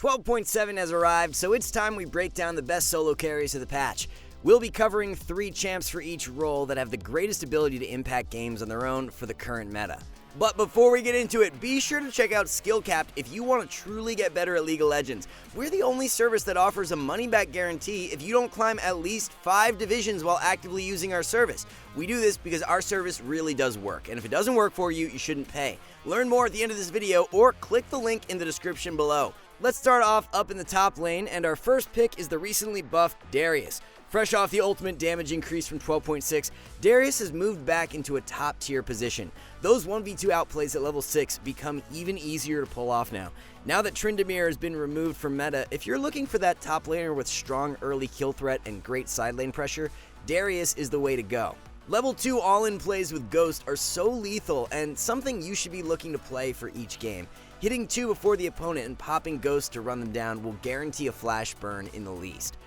12.7 has arrived, so it's time we break down the best solo carries of the patch. We'll be covering 3 champs for each role that have the greatest ability to impact games on their own for the current meta. But before we get into it, be sure to check out SkillCapped if you want to truly get better at League of Legends. We're the only service that offers a money-back guarantee if you don't climb at least 5 divisions while actively using our service. We do this because our service really does work, and if it doesn't work for you, you shouldn't pay. Learn more at the end of this video or click the link in the description below. Let's start off up in the top lane, and our first pick is the recently buffed Darius. Fresh off the ultimate damage increase from 12.6, Darius has moved back into a top tier position. Those 1v2 outplays at level 6 become even easier to pull off now. Now that Tryndamere has been removed from meta, if you're looking for that top laner with strong early kill threat and great side lane pressure, Darius is the way to go. Level 2 all-in plays with Ghost are so lethal and something you should be looking to play for each game. Hitting 2 before the opponent and popping Ghost to run them down will guarantee a flash burn in the least.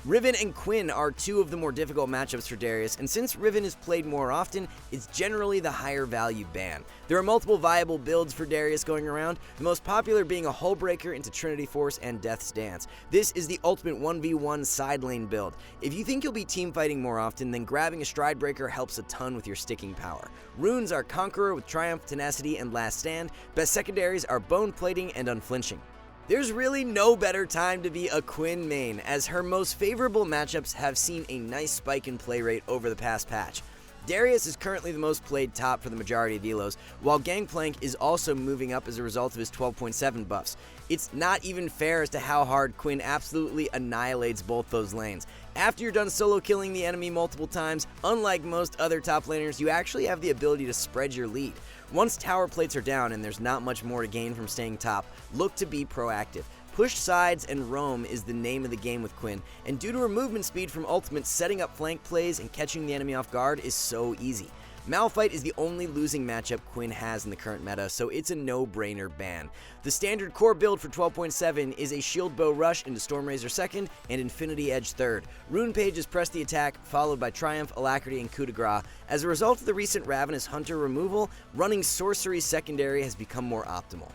Riven and Quinn are 2 of the more difficult matchups for Darius, and since Riven is played more often, it's generally the higher value ban. There are multiple viable builds for Darius going around, the most popular being a Hullbreaker into Trinity Force and Death's Dance. This is the ultimate 1v1 side lane build. If you think you'll be team fighting more often, then grabbing a Stride Breaker helps a ton with your sticking power. Runes are Conqueror with Triumph, Tenacity, and Last Stand. Best secondaries are Bone Plating and Unflinching. There's really no better time to be a Quinn main, as her most favorable matchups have seen a nice spike in play rate over the past patch. Darius is currently the most played top for the majority of elos, while Gangplank is also moving up as a result of his 12.7 buffs. It's not even fair as to how hard Quinn absolutely annihilates both those lanes. After you're done solo killing the enemy multiple times, unlike most other top laners, you actually have the ability to spread your lead. Once tower plates are down and there's not much more to gain from staying top, look to be proactive. Push sides and roam is the name of the game with Quinn, and due to her movement speed from ultimate, setting up flank plays and catching the enemy off guard is so easy. Malphite is the only losing matchup Quinn has in the current meta, so it's a no-brainer ban. The standard core build for 12.7 is a Shield Bow Rush into Stormrazor 2nd and Infinity Edge 3rd. Rune Page is Press the Attack, followed by Triumph, Alacrity, and Coup de Grace. As a result of the recent Ravenous Hunter removal, running Sorcery secondary has become more optimal.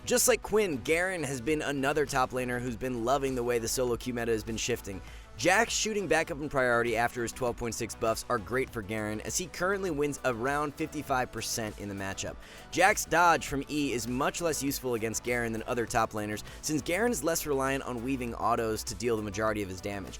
Just like Quinn, Garen has been another top laner who's been loving the way the solo queue meta has been shifting. Jack's shooting back up in priority after his 12.6 buffs are great for Garen, as he currently wins around 55% in the matchup. Jack's dodge from E is much less useful against Garen than other top laners, since Garen is less reliant on weaving autos to deal the majority of his damage.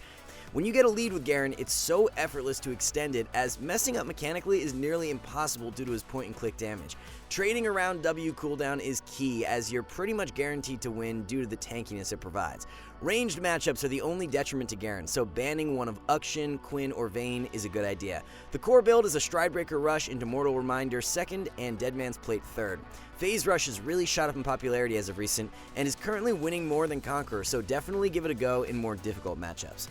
When you get a lead with Garen, it's so effortless to extend it, as messing up mechanically is nearly impossible due to his point-and-click damage. Trading around W cooldown is key, as you're pretty much guaranteed to win due to the tankiness it provides. Ranged matchups are the only detriment to Garen, so banning one of Uxin, Quinn, or Vayne is a good idea. The core build is a Stridebreaker Rush into Mortal Reminder 2nd and Deadman's Plate 3rd. Phase Rush has really shot up in popularity as of recent, and is currently winning more than Conqueror, so definitely give it a go in more difficult matchups.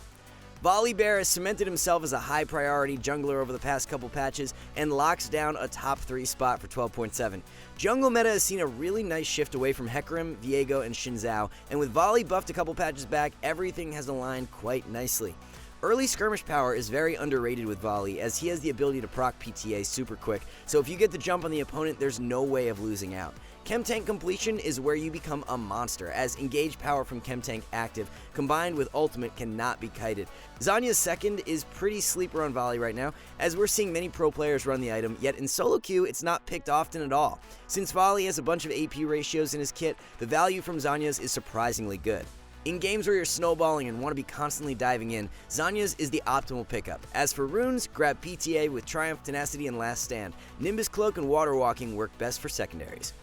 Volibear has cemented himself as a high priority jungler over the past couple patches and locks down a top 3 spot for 12.7. Jungle meta has seen a really nice shift away from Hecarim, Viego, and Xin Zhao, and with Volley buffed a couple patches back, everything has aligned quite nicely. Early skirmish power is very underrated with Volley, as he has the ability to proc PTA super quick, so if you get the jump on the opponent, there's no way of losing out. Chemtank completion is where you become a monster, as engaged power from Chemtank active combined with ultimate cannot be kited. Zhonya's 2nd is pretty sleeper on Volley right now, as we're seeing many pro players run the item, yet in solo queue it's not picked often at all. Since Volley has a bunch of AP ratios in his kit, the value from Zhonya's is surprisingly good. In games where you're snowballing and want to be constantly diving in, Zhonya's is the optimal pickup. As for runes, grab PTA with Triumph, Tenacity, and Last Stand. Nimbus Cloak and Water Walking work best for secondaries.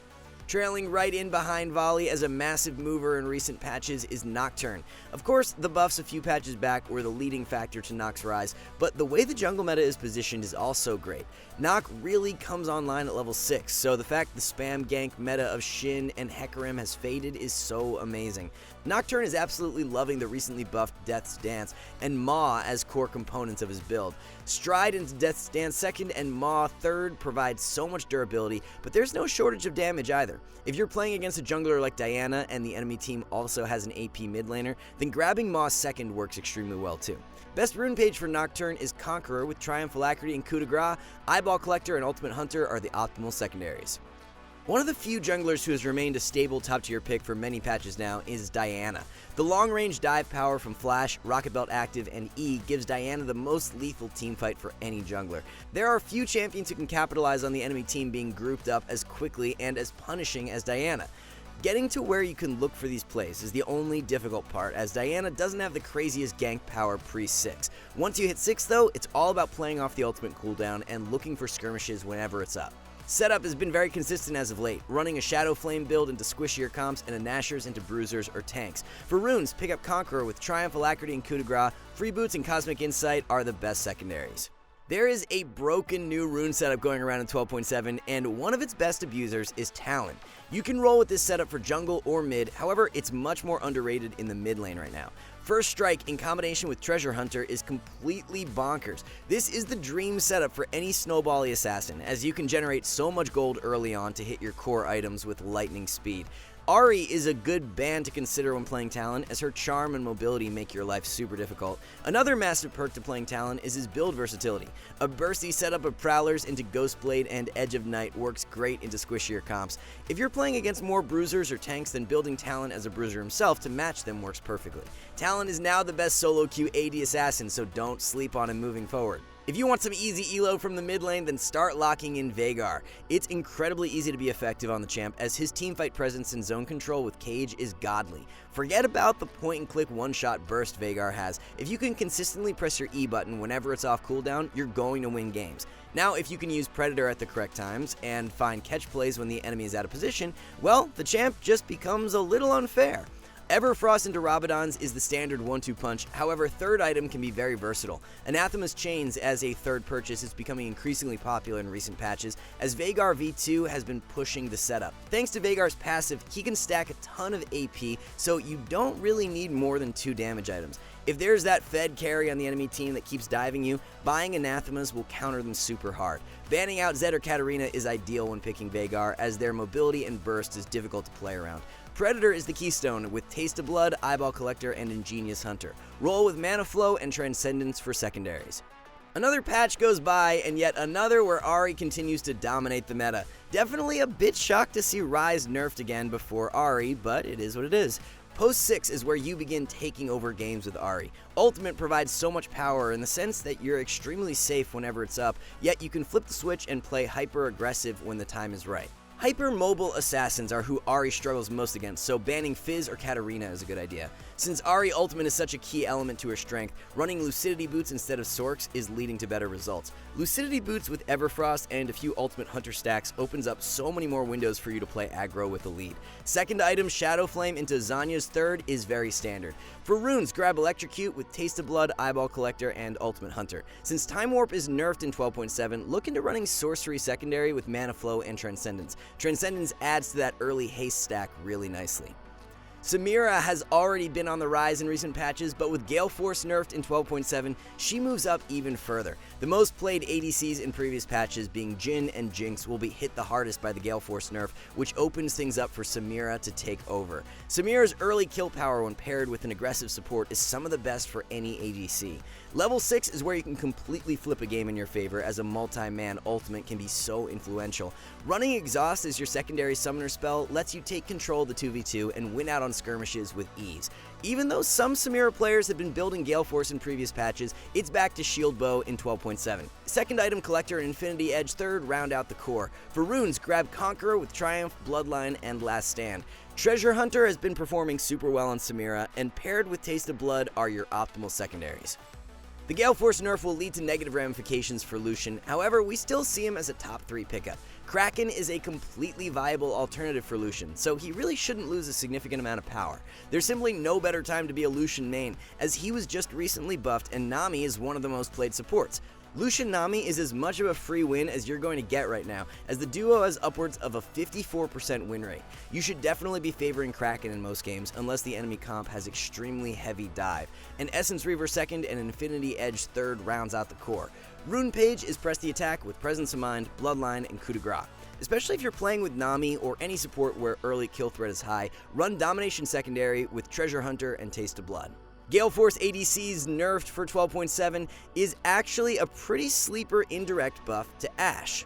Trailing right in behind Volley as a massive mover in recent patches is Nocturne. Of course, the buffs a few patches back were the leading factor to Noc's rise, but the way the jungle meta is positioned is also great. Noc really comes online at level 6, so the fact the spam gank meta of Xin and Hecarim has faded is so amazing. Nocturne is absolutely loving the recently buffed Death's Dance and Maw as core components of his build. Stride into Death's Dance 2nd and Maw 3rd provide so much durability, but there's no shortage of damage either. If you're playing against a jungler like Diana and the enemy team also has an AP mid laner, then grabbing Maw 2nd works extremely well too. Best rune page for Nocturne is Conqueror with Triumph, Alacrity, and Coup de Grace. Eyeball Collector and Ultimate Hunter are the optimal secondaries. One of the few junglers who has remained a stable top-tier pick for many patches now is Diana. The long-range dive power from Flash, Rocket Belt Active, and E gives Diana the most lethal teamfight for any jungler. There are few champions who can capitalize on the enemy team being grouped up as quickly and as punishing as Diana. Getting to where you can look for these plays is the only difficult part, as Diana doesn't have the craziest gank power pre-6. Once you hit 6 though, it's all about playing off the ultimate cooldown and looking for skirmishes whenever it's up. Setup has been very consistent as of late, running a Shadow Flame build into squishier comps and a Nashers into bruisers or tanks. For runes, pick up Conqueror with Triumph, Alacrity, and Coup de Grace. Free Boots and Cosmic Insight are the best secondaries. There is a broken new rune setup going around in 12.7, and one of its best abusers is Talon. You can roll with this setup for jungle or mid, however, it's much more underrated in the mid lane right now. First Strike in combination with Treasure Hunter is completely bonkers. This is the dream setup for any snowbally assassin, as you can generate so much gold early on to hit your core items with lightning speed. Ahri is a good ban to consider when playing Talon, as her charm and mobility make your life super difficult. Another massive perk to playing Talon is his build versatility. A bursty setup of Prowlers into Ghostblade and Edge of Night works great into squishier comps. If you're playing against more bruisers or tanks, then building Talon as a bruiser himself to match them works perfectly. Talon is now the best solo queue AD assassin, so don't sleep on him moving forward. If you want some easy elo from the mid lane, then start locking in Veigar. It's incredibly easy to be effective on the champ, as his teamfight presence and zone control with Cage is godly. Forget about the point-and-click one-shot burst Veigar has. If you can consistently press your E button whenever it's off cooldown, you're going to win games. Now, if you can use Predator at the correct times and find catch plays when the enemy is out of position, well, the champ just becomes a little unfair. Everfrost into Rabadon's is the standard 1-2 punch, however third item can be very versatile. Anathema's Chains as a third purchase is becoming increasingly popular in recent patches, as Veigar V2 has been pushing the setup. Thanks to Veigar's passive, he can stack a ton of AP, so you don't really need more than 2 damage items. If there's that fed carry on the enemy team that keeps diving you, buying Anathemas will counter them super hard. Banning out Zed or Katarina is ideal when picking Veigar, as their mobility and burst is difficult to play around. Predator is the keystone with Taste of Blood, Eyeball Collector, and Ingenious Hunter. Roll with Mana Flow and Transcendence for secondaries. Another patch goes by, and yet another where Ahri continues to dominate the meta. Definitely a bit shocked to see Ryze nerfed again before Ahri, but it is what it is. Post 6 is where you begin taking over games with Ahri. Ultimate provides so much power in the sense that you're extremely safe whenever it's up, yet you can flip the switch and play hyper aggressive when the time is right. Hyper-mobile assassins are who Ahri struggles most against, so banning Fizz or Katarina is a good idea. Since Ahri ultimate is such a key element to her strength, running Lucidity Boots instead of Sorks is leading to better results. Lucidity Boots with Everfrost and a few ultimate hunter stacks opens up so many more windows for you to play aggro with the lead. Second item, Shadow Flame into Zanya's third, is very standard. For runes, grab Electrocute with Taste of Blood, Eyeball Collector, and Ultimate Hunter. Since Time Warp is nerfed in 12.7, look into running Sorcery secondary with Mana Flow and Transcendence. Transcendence adds to that early haste stack really nicely. Samira has already been on the rise in recent patches, but with Gale Force nerfed in 12.7, she moves up even further. The most played ADCs in previous patches, being Jhin and Jinx, will be hit the hardest by the Gale Force nerf, which opens things up for Samira to take over. Samira's early kill power when paired with an aggressive support is some of the best for any ADC. Level 6 is where you can completely flip a game in your favor, as a multi-man ultimate can be so influential. Running Exhaust as your secondary summoner spell lets you take control of the 2v2 and win out on skirmishes with ease. Even though some Samira players have been building Gale Force in previous patches, it's back to Shield Bow in 12.7. Second item, Collector and Infinity Edge third round out the core. For runes, grab Conqueror with Triumph, Bloodline, and Last Stand. Treasure Hunter has been performing super well on Samira, and paired with Taste of Blood are your optimal secondaries. The Gale Force nerf will lead to negative ramifications for Lucian, however, we still see him as a top 3 pickup. Kraken is a completely viable alternative for Lucian, so he really shouldn't lose a significant amount of power. There's simply no better time to be a Lucian main, as he was just recently buffed and Nami is one of the most played supports. Lucian Nami is as much of a free win as you're going to get right now, as the duo has upwards of a 54% win rate. You should definitely be favoring Kraken in most games, unless the enemy comp has extremely heavy dive. An Essence Reaver second and Infinity Edge third rounds out the core. Rune Page is press the attack with Presence of Mind, Bloodline, and Coup de Grace. Especially if you're playing with Nami or any support where early kill threat is high, run Domination secondary with Treasure Hunter and Taste of Blood. Gale Force ADC's nerfed for 12.7 is actually a pretty sleeper indirect buff to Ashe.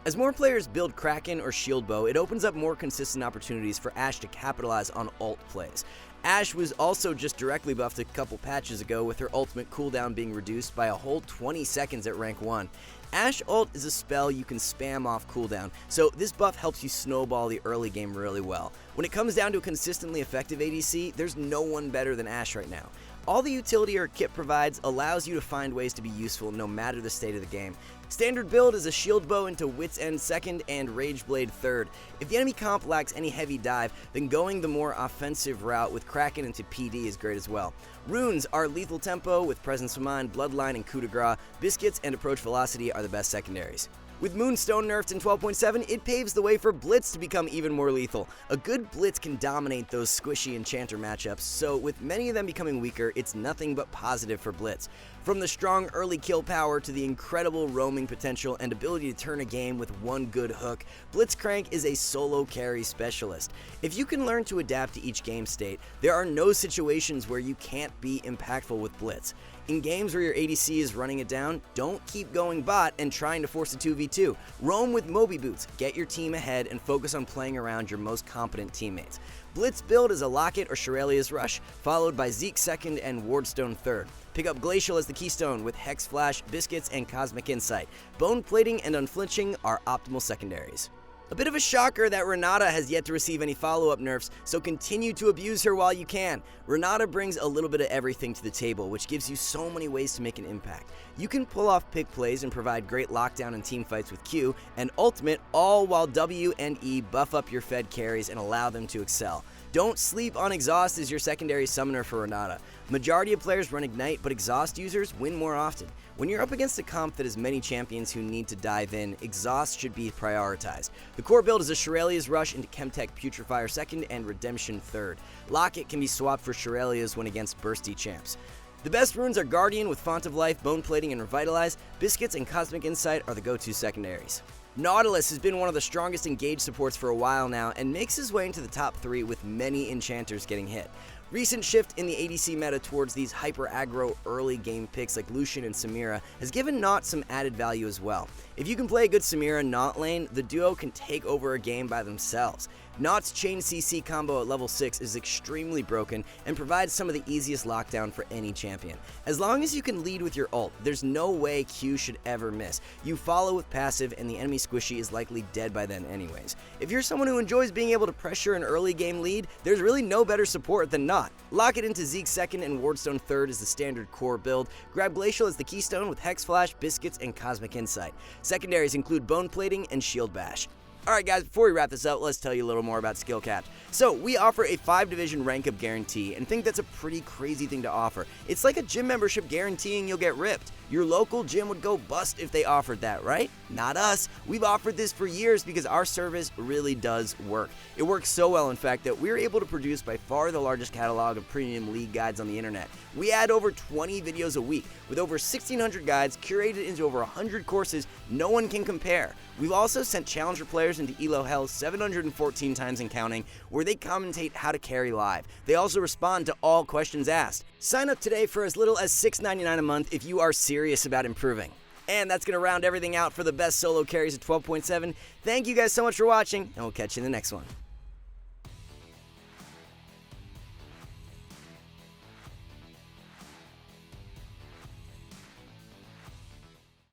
As more players build Kraken or Shield Bow, it opens up more consistent opportunities for Ashe to capitalize on ult plays. Ashe was also just directly buffed a couple patches ago with her ultimate cooldown being reduced by a whole 20 seconds at rank 1. Ashe ult is a spell you can spam off cooldown, so this buff helps you snowball the early game really well. When it comes down to a consistently effective ADC, there's no one better than Ashe right now. All the utility her kit provides allows you to find ways to be useful no matter the state of the game. Standard build is a Shield Bow into Wit's End 2nd and Rage Blade 3rd. If the enemy comp lacks any heavy dive, then going the more offensive route with Kraken into PD is great as well. Runes are lethal tempo with Presence of Mind, Bloodline, and Coup de Grace. Biscuits and Approach Velocity are the best secondaries. With Moonstone nerfed in 12.7, it paves the way for Blitz to become even more lethal. A good Blitz can dominate those squishy Enchanter matchups, so with many of them becoming weaker, it's nothing but positive for Blitz. From the strong early kill power to the incredible roaming potential and ability to turn a game with one good hook, Blitzcrank is a solo carry specialist. If you can learn to adapt to each game state, there are no situations where you can't be impactful with Blitz. In games where your ADC is running it down, don't keep going bot and trying to force a 2v2. Roam with Moby Boots, get your team ahead, and focus on playing around your most competent teammates. Blitz build is a Locket or Shirelia's Rush, followed by Zeke 2nd and Wardstone 3rd. Pick up Glacial as the keystone with Hex Flash, Biscuits, and Cosmic Insight. Bone Plating and Unflinching are optimal secondaries. A bit of a shocker that Renata has yet to receive any follow-up nerfs, so continue to abuse her while you can. Renata brings a little bit of everything to the table, which gives you so many ways to make an impact. You can pull off pick plays and provide great lockdown and teamfights with Q, and ultimate, all while W and E buff up your fed carries and allow them to excel. Don't sleep on Exhaust as your secondary summoner for Renata. Majority of players run Ignite, but Exhaust users win more often. When you're up against a comp that has many champions who need to dive in, Exhaust should be prioritized. The core build is a Shirelia's Rush into Chemtech Putrefier 2nd and Redemption 3rd. Locket can be swapped for Shirelia's when against bursty champs. The best runes are Guardian with Font of Life, Bone Plating, and Revitalize. Biscuits and Cosmic Insight are the go-to secondaries. Nautilus has been one of the strongest engaged supports for a while now and makes his way into the top 3 with many enchanters getting hit. Recent shift in the ADC meta towards these hyper-aggro early game picks like Lucian and Samira has given Naut some added value as well. If you can play a good Samira-Naut lane, the duo can take over a game by themselves. Naut's Chain CC combo at level 6 is extremely broken and provides some of the easiest lockdown for any champion. As long as you can lead with your ult, there's no way Q should ever miss. You follow with passive and the enemy squishy is likely dead by then anyways. If you're someone who enjoys being able to pressure an early game lead, there's really no better support than Naut. Lock it into Zeke 2nd and Wardstone 3rd as the standard core build. Grab Glacial as the keystone with Hex Flash, Biscuits, and Cosmic Insight. Secondaries include Bone Plating and Shield Bash. Alright guys, before we wrap this up, let's tell you a little more about SkillCapped. So, we offer a 5-division rank up guarantee, and think that's a pretty crazy thing to offer. It's like a gym membership guaranteeing you'll get ripped. Your local gym would go bust if they offered that, right? Not us. We've offered this for years because our service really does work. It works so well, in fact, that we're able to produce by far the largest catalog of premium league guides on the internet. We add over 20 videos a week, with over 1,600 guides curated into over 100 courses no one can compare. We've also sent challenger players into ELO Hell 714 times and counting, where they commentate how to carry live. They also respond to all questions asked. Sign up today for as little as $6.99 a month if you are serious about improving. And that's going to round everything out for the best solo carries at 12.7. Thank you guys so much for watching, and we'll catch you in the next one.